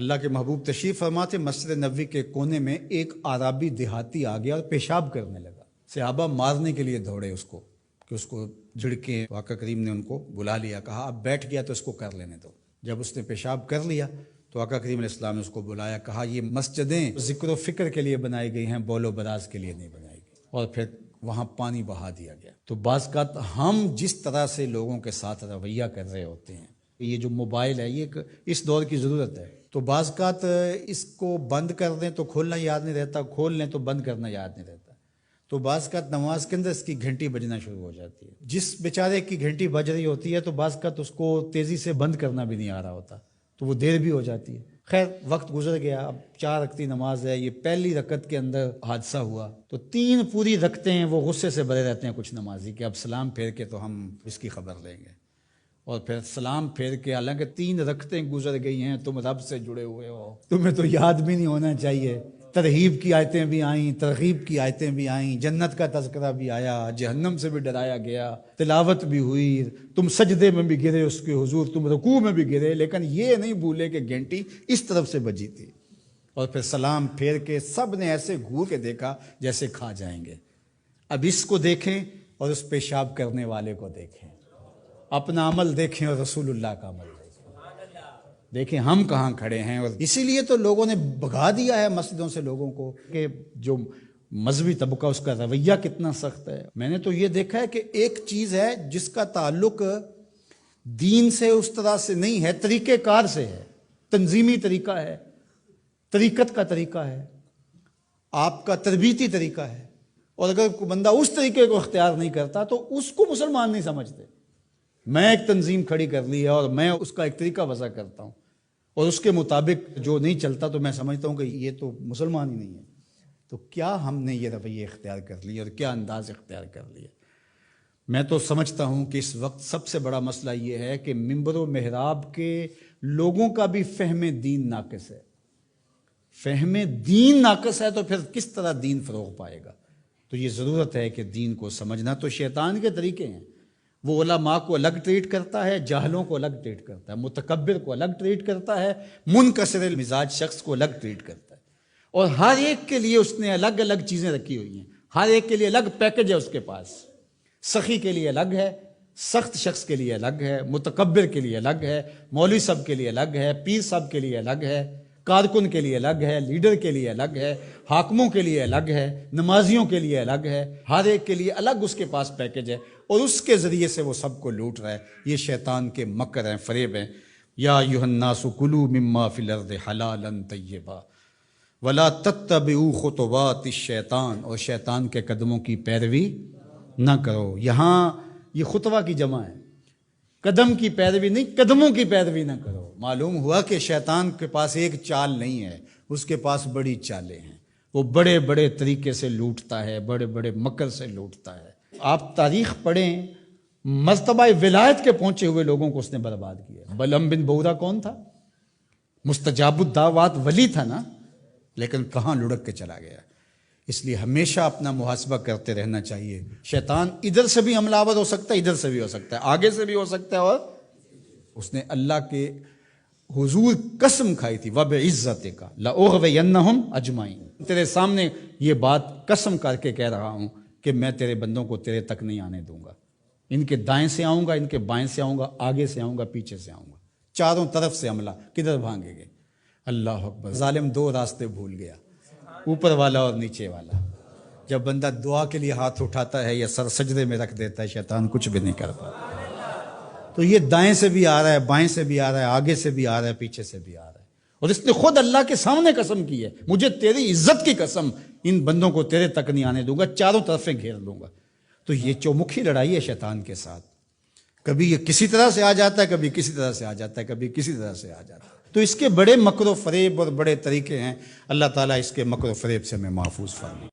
اللہ کے محبوب تشریف فرما تھے، مسجد نبوی کے کونے میں ایک عربی دیہاتی آ گیا اور پیشاب کرنے لگا۔ صحابہ مارنے کے لیے دوڑے اس کو کہ اس کو جھڑکیں۔ آقا کریم نے ان کو بلا لیا، کہا اب بیٹھ گیا تو اس کو کر لینے دو۔ جب اس نے پیشاب کر لیا تو آقا کریم علیہ السلام نے اس کو بلایا، کہا یہ مسجدیں ذکر و فکر کے لیے بنائی گئی ہیں، بول و براز کے لیے نہیں بنائی گئی، اور پھر وہاں پانی بہا دیا گیا۔ تو بعض اوقات ہم جس طرح سے لوگوں کے ساتھ رویہ کر رہے ہوتے ہیں، یہ جو موبائل ہے یہ اس دور کی ضرورت ہے، تو بعض اوقات اس کو بند کر دیں تو کھولنا یاد نہیں رہتا، کھول لیں تو بند کرنا یاد نہیں رہتا، تو بعض اوقات نماز کے اندر اس کی گھنٹی بجنا شروع ہو جاتی ہے۔ جس بیچارے کی گھنٹی بج رہی ہوتی ہے تو بعض اوقات اس کو تیزی سے بند کرنا بھی نہیں آ رہا ہوتا، تو وہ دیر بھی ہو جاتی ہے۔ خیر وقت گزر گیا، اب 4 رکعتی نماز ہے، یہ پہلی رکعت کے اندر حادثہ ہوا تو 3 پوری رکعتیں ہیں وہ غصے سے بھرے رہتے ہیں کچھ نمازی کہ اب سلام پھیر کے تو ہم اس کی خبر لیں گے، اور پھر سلام پھیر کے حالانکہ 3 رکعتیں گزر گئی ہیں، تم رب سے جڑے ہوئے ہو، تمہیں تو یاد بھی نہیں ہونا چاہیے۔ ترغیب کی آیتیں بھی آئیں، ترغیب کی آیتیں بھی آئیں، جنت کا تذکرہ بھی آیا، جہنم سے بھی ڈرایا گیا، تلاوت بھی ہوئی، تم سجدے میں بھی گرے اس کے حضور، تم رکوع میں بھی گرے، لیکن یہ نہیں بھولے کہ گھنٹی اس طرف سے بجی تھی۔ اور پھر سلام پھیر کے سب نے ایسے گھور کے دیکھا جیسے کھا جائیں گے۔ اب اس کو دیکھیں اور اس پیشاب کرنے والے کو دیکھیں، اپنا عمل دیکھیں اور رسول اللہ کا عمل دیکھیں ہم کہاں کھڑے ہیں۔ اور اسی لیے تو لوگوں نے بھگا دیا ہے مسجدوں سے لوگوں کو کہ جو مذہبی طبقہ اس کا رویہ کتنا سخت ہے۔ میں نے تو یہ دیکھا ہے کہ ایک چیز ہے جس کا تعلق دین سے اس طرح سے نہیں ہے، طریقہ کار سے ہے، تنظیمی طریقہ ہے، طریقت کا طریقہ ہے، آپ کا تربیتی طریقہ ہے، اور اگر کوئی بندہ اس طریقے کو اختیار نہیں کرتا تو اس کو مسلمان نہیں سمجھتے۔ میں ایک تنظیم کھڑی کر لی ہے اور میں اس کا ایک طریقہ وضع کرتا ہوں، اور اس کے مطابق جو نہیں چلتا تو میں سمجھتا ہوں کہ یہ تو مسلمان ہی نہیں ہے۔ تو کیا ہم نے یہ رویہ اختیار کر لیا اور کیا انداز اختیار کر لیا؟ میں تو سمجھتا ہوں کہ اس وقت سب سے بڑا مسئلہ یہ ہے کہ منبر و محراب کے لوگوں کا بھی فہم دین ناقص ہے۔ فہم دین ناقص ہے تو پھر کس طرح دین فروغ پائے گا؟ تو یہ ضرورت ہے کہ دین کو سمجھنا تو شیطان کے طریقے ہیں، وہ علماء کو الگ ٹریٹ کرتا ہے، جاہلوں کو الگ ٹریٹ کرتا ہے، متکبر کو الگ ٹریٹ کرتا ہے، منکسر المزاج شخص کو الگ ٹریٹ کرتا ہے، اور ہر ایک کے لیے اس نے الگ الگ چیزیں رکھی ہوئی ہیں، ہر ایک کے لیے الگ پیکج ہے اس کے پاس۔ سخی کے لیے الگ ہے، سخت شخص کے لیے الگ ہے، متکبر کے لیے الگ ہے، مولوی صاحب کے لیے الگ ہے، پیر صاحب کے لیے الگ ہے، کارکن کے لیے الگ ہے، لیڈر کے لیے الگ ہے، حاکموں کے لیے الگ ہے، نمازیوں کے لیے الگ ہے، ہر ایک کے لیے الگ اس کے پاس پیکج ہے، اور اس کے ذریعے سے وہ سب کو لوٹ رہا ہے۔ یہ شیطان کے مکر ہیں، فریب ہیں۔ یا ایھا الناس کلوا مما فی الارض حلالا طیبا ولا تتبعوا خطوات الشیطان، اور شیطان کے قدموں کی پیروی نہ کرو۔ یہاں یہ خطوہ کی جمع ہے، قدم کی پیروی نہیں، قدموں کی پیروی نہ کرو۔ معلوم ہوا کہ شیطان کے پاس ایک چال نہیں ہے، اس کے پاس بڑی چالیں ہیں، وہ بڑے بڑے طریقے سے لوٹتا ہے، بڑے بڑے مکر سے لوٹتا ہے۔ آپ تاریخ پڑھیں، مرتبہ ولایت کے پہنچے ہوئے لوگوں کو اس نے برباد کیا۔ بلعم بن بورا کون تھا؟ مستجاب الدعوات ولی تھا نا، لیکن کہاں لڑک کے چلا گیا۔ اس لیے ہمیشہ اپنا محاسبہ کرتے رہنا چاہیے۔ شیطان ادھر سے بھی حملہ آور ہو سکتا ہے، ادھر سے بھی ہو سکتا ہے، آگے سے بھی ہو سکتا ہے، اور اس نے اللہ کے حضور قسم کھائی تھی وَبِعِزَّتِكَ لَأُغْوِيَنَّهُمْ أَجْمَعِينَ، تیرے سامنے یہ بات قسم کر کے کہہ رہا ہوں کہ میں تیرے بندوں کو تیرے تک نہیں آنے دوں گا۔ ان کے دائیں سے آؤں گا، ان کے بائیں سے آؤں گا، آگے سے آؤں گا، پیچھے سے آؤں گا، چاروں طرف سے حملہ، کدھر بھاگیں گے؟ اللہ اکبر۔ ظالم 2 راستے بھول گیا، اوپر والا اور نیچے والا۔ جب بندہ دعا کے لیے ہاتھ اٹھاتا ہے یا سر سجدے میں رکھ دیتا ہے، شیطان کچھ بھی نہیں کر پاتا۔ تو یہ دائیں سے بھی آ رہا ہے، بائیں سے بھی آ رہا ہے، آگے سے بھی آ رہا ہے، پیچھے سے بھی آ رہا ہے، اور اس نے خود اللہ کے سامنے قسم کی ہے، مجھے تیری عزت کی قسم، ان بندوں کو تیرے تک نہیں آنے دوں گا، چاروں طرفیں گھیر لوں گا۔ تو یہ چومکھی لڑائی ہے شیطان کے ساتھ، کبھی یہ کسی طرح سے آ جاتا ہے، کبھی کسی طرح سے آ جاتا ہے، کبھی کسی طرح سے آ جاتا ہے۔ تو اس کے بڑے مکر و فریب اور بڑے طریقے ہیں، اللہ تعالیٰ اس کے مکر و فریب سے ہمیں محفوظ فرمائے۔